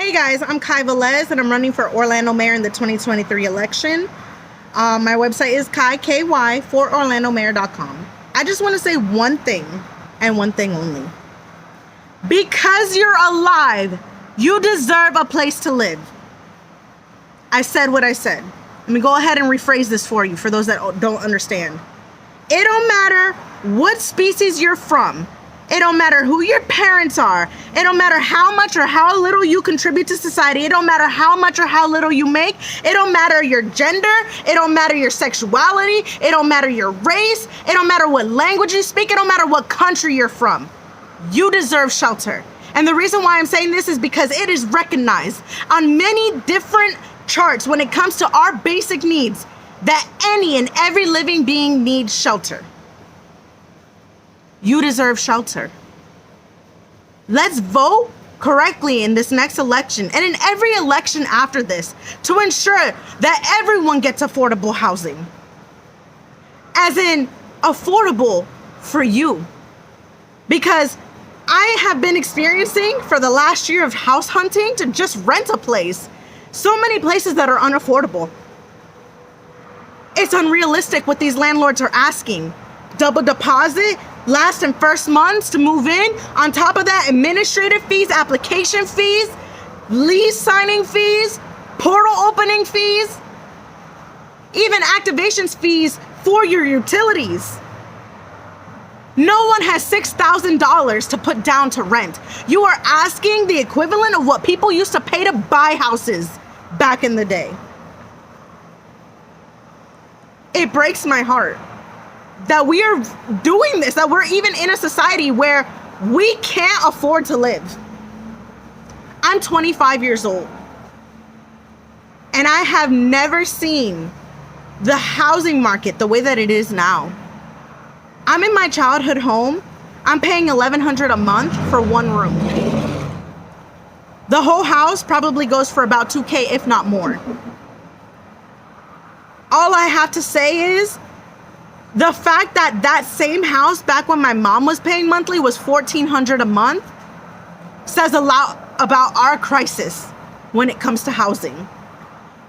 Hey guys, I'm Ky Velez and I'm running for Orlando Mayor in the 2023 election. My website is Ky for orlandomayor.com. I just want to say one thing and one thing only. Because you're alive, you deserve a place to live. I said what I said. Let me go ahead and rephrase this for you, for those that don't understand. It don't matter what species you're from. It don't matter who your parents are. It don't matter how much or how little you contribute to society. It don't matter how much or how little you make. It don't matter your gender. It don't matter your sexuality. It don't matter your race. It don't matter what language you speak. It don't matter what country you're from. You deserve shelter. And the reason why I'm saying this is because it is recognized on many different charts when it comes to our basic needs that any and every living being needs shelter. You deserve shelter. Let's vote correctly in this next election and in every election after this to ensure that everyone gets affordable housing. As in, affordable for you. Because I have been experiencing for the last year of house hunting to just rent a place. So many places that are unaffordable. It's unrealistic what these landlords are asking. Double deposit, last and first months to move in. On top of that, administrative fees, application fees, lease signing fees, portal opening fees, even activations fees for your utilities. No one has $6,000 to put down to rent. You are asking the equivalent of what people used to pay to buy houses back in the day. It breaks my heart that we are doing this, that we're even in a society where we can't afford to live. I'm 25 years old, and I have never seen the housing market the way that it is now. I'm in my childhood home. I'm paying $1,100 a month for one room. The whole house probably goes for about $2,000, if not more. All I have to say is the fact that that same house back when my mom was paying monthly was $1,400 a month says a lot about our crisis when it comes to housing.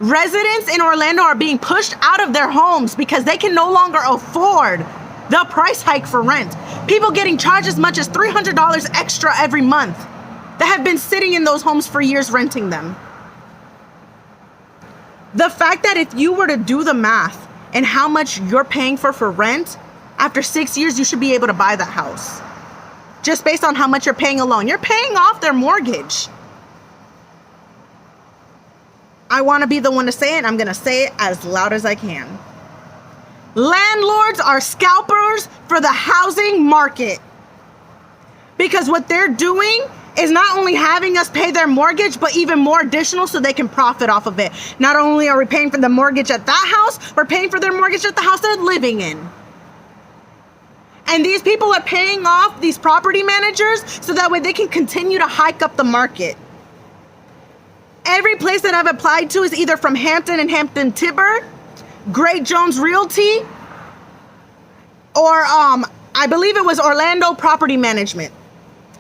Residents in Orlando are being pushed out of their homes because they can no longer afford the price hike for rent. People getting charged as much as $300 extra every month that have been sitting in those homes for years renting them. The fact that if you were to do the math and how much you're paying for rent, after 6 years, you should be able to buy that house. Just based on how much you're paying alone. You're paying off their mortgage. I want to be the one to say it. I'm going to say it as loud as I can. Landlords are scalpers for the housing market. Because what they're doing is not only having us pay their mortgage, but even more additional so they can profit off of it. Not only are we paying for the mortgage at that house, we're paying for their mortgage at the house they're living in. And these people are paying off these property managers so that way they can continue to hike up the market. Every place that I've applied to is either from Hampton and Hampton Tiber, Great Jones Realty, or I believe it was Orlando Property Management.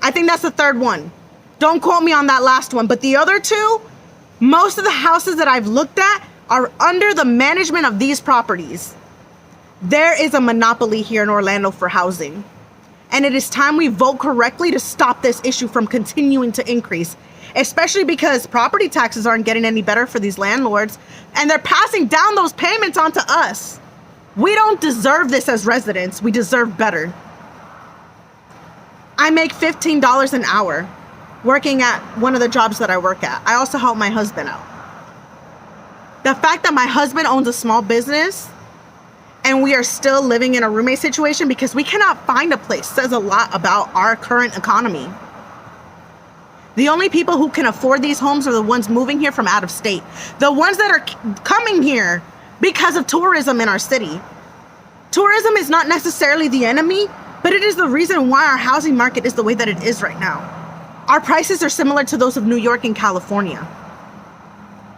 I think that's the third one. Don't quote me on that last one. But the other two, most of the houses that I've looked at are under the management of these properties. There is a monopoly here in Orlando for housing. And it is time we vote correctly to stop this issue from continuing to increase. Especially because property taxes aren't getting any better for these landlords. And they're passing down those payments onto us. We don't deserve this as residents. We deserve better. I make $15 an hour working at one of the jobs that I work at. I also help my husband out. The fact that my husband owns a small business and we are still living in a roommate situation because we cannot find a place says a lot about our current economy. The only people who can afford these homes are the ones moving here from out of state. The ones that are coming here because of tourism in our city. Tourism is not necessarily the enemy, but it is the reason why our housing market is the way that it is right now. Our prices are similar to those of New York and California.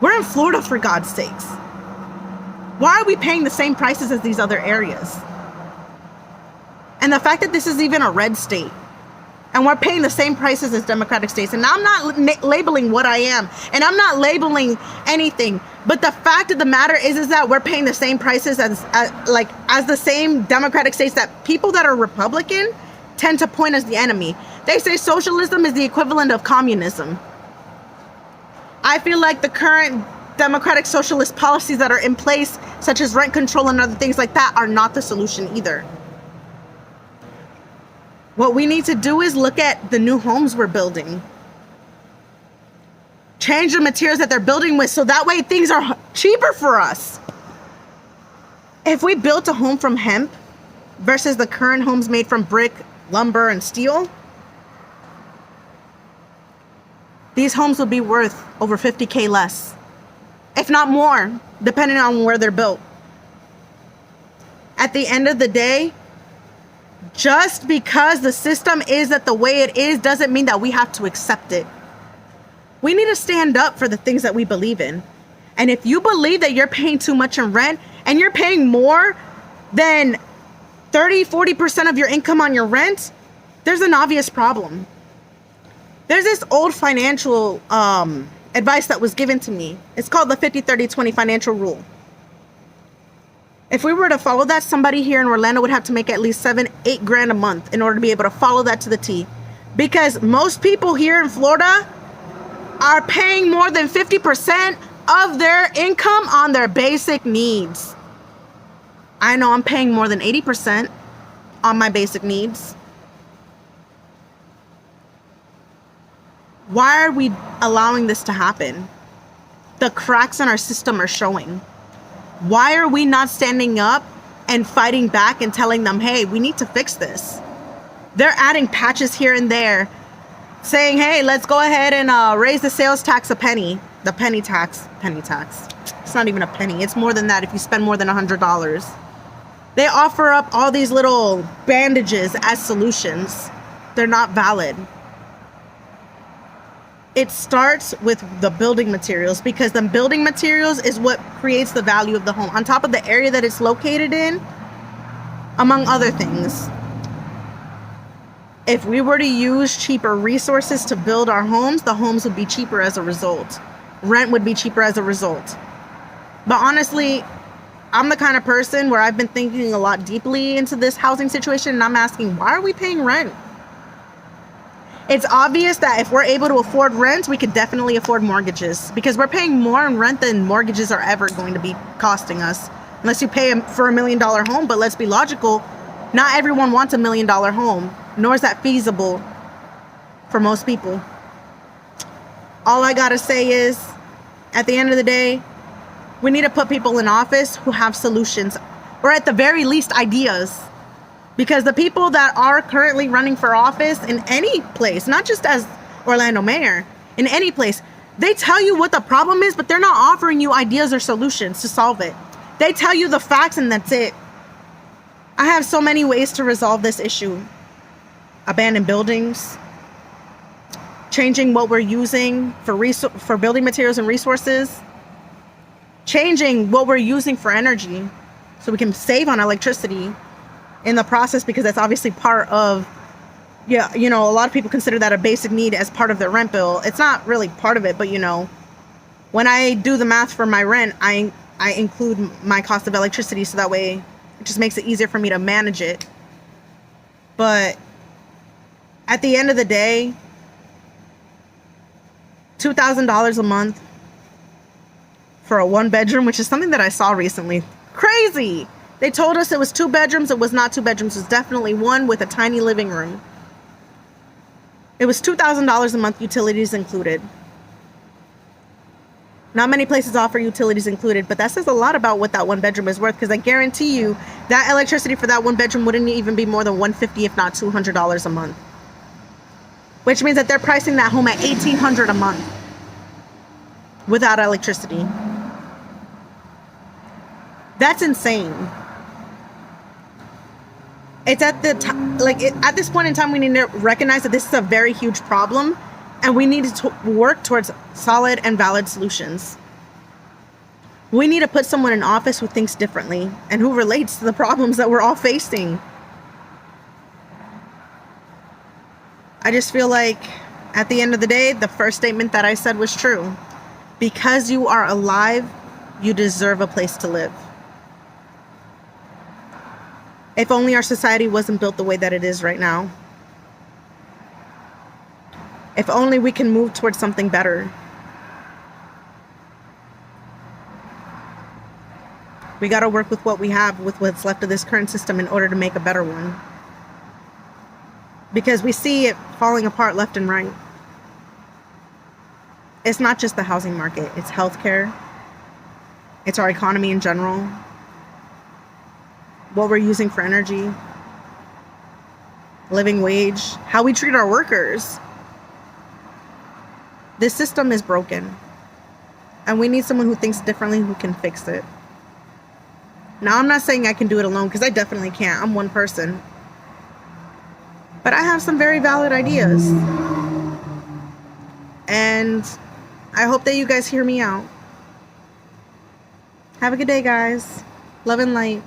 We're in Florida, for God's sakes. Why are we paying the same prices as these other areas? And the fact that this is even a red state And we're paying the same prices as democratic states. And I'm not labeling what I am. And I'm not labeling anything. But the fact of the matter is that we're paying the same prices as the same democratic states that people that are Republican tend to point as the enemy. They say socialism is the equivalent of communism. I feel like the current democratic socialist policies that are in place, such as rent control and other things like that, are not the solution either. What we need to do is look at the new homes we're building. Change the materials that they're building with so that way things are cheaper for us. If we built a home from hemp versus the current homes made from brick, lumber, and steel, these homes would be worth over $50K less, if not more, depending on where they're built. At the end of the day, just because the system is that the way it is doesn't mean that we have to accept it. We need to stand up for the things that we believe in. And if you believe that you're paying too much in rent and you're paying more than 30-40% of your income on your rent, there's an obvious problem. There's this old financial advice that was given to me. It's called the 50-30-20 financial rule. If we were to follow that, somebody here in Orlando would have to make at least $7-8 grand a month in order to be able to follow that to the T. Because most people here in Florida are paying more than 50% of their income on their basic needs. I know I'm paying more than 80% on my basic needs. Why are we allowing this to happen? The cracks in our system are showing. Why are we not standing up and fighting back and telling them, hey, we need to fix this? They're adding patches here and there, saying, hey, let's go ahead and raise the sales tax a penny. The penny tax. It's not even a penny. It's more than that if you spend more than $100. They offer up all these little bandages as solutions. They're not valid. It starts with the building materials, because the building materials is what creates the value of the home, on top of the area that it's located in, among other things. If we were to use cheaper resources to build our homes, the homes would be cheaper as a result. Rent would be cheaper as a result. But honestly, I'm the kind of person where I've been thinking a lot deeply into this housing situation, and I'm asking, why are we paying rent? It's obvious that if we're able to afford rent, we could definitely afford mortgages, because we're paying more in rent than mortgages are ever going to be costing us. Unless you pay for $1 million home, but let's be logical. Not everyone wants $1 million home, nor is that feasible for most people. All I gotta say is, at the end of the day, we need to put people in office who have solutions, or at the very least ideas. Because the people that are currently running for office in any place, not just as Orlando mayor, in any place, they tell you what the problem is, but they're not offering you ideas or solutions to solve it. They tell you the facts and that's it. I have so many ways to resolve this issue. Abandoned buildings, changing what we're using for building materials and resources, changing what we're using for energy so we can save on electricity in the process, because that's obviously part of, a lot of people consider that a basic need as part of their rent bill. It's not really part of it, but when I do the math for my rent, I include my cost of electricity, so that way it just makes it easier for me to manage it. But at the end of the day, $2,000 a month for a 1-bedroom, which is something that I saw recently. Crazy! They told us it was 2 bedrooms. It was not 2 bedrooms. It was definitely one with a tiny living room. It was $2,000 a month, utilities included. Not many places offer utilities included, but that says a lot about what that 1 bedroom is worth, because I guarantee you that electricity for that 1 bedroom wouldn't even be more than $150, if not $200 a month. Which means that they're pricing that home at $1,800 a month without electricity. That's insane. It's at at this point in time, we need to recognize that this is a very huge problem, and we need to work towards solid and valid solutions. We need to put someone in office who thinks differently and who relates to the problems that we're all facing. I just feel like at the end of the day, the first statement that I said was true. Because you are alive, you deserve a place to live. If only our society wasn't built the way that it is right now. If only we can move towards something better. We got to work with what we have, with what's left of this current system, in order to make a better one. Because we see it falling apart left and right. It's not just the housing market. It's healthcare. It's our economy in general. What we're using for energy. Living wage. How we treat our workers. This system is broken. And we need someone who thinks differently, who can fix it. Now, I'm not saying I can do it alone, because I definitely can't. I'm one person. But I have some very valid ideas. And I hope that you guys hear me out. Have a good day, guys. Love and light.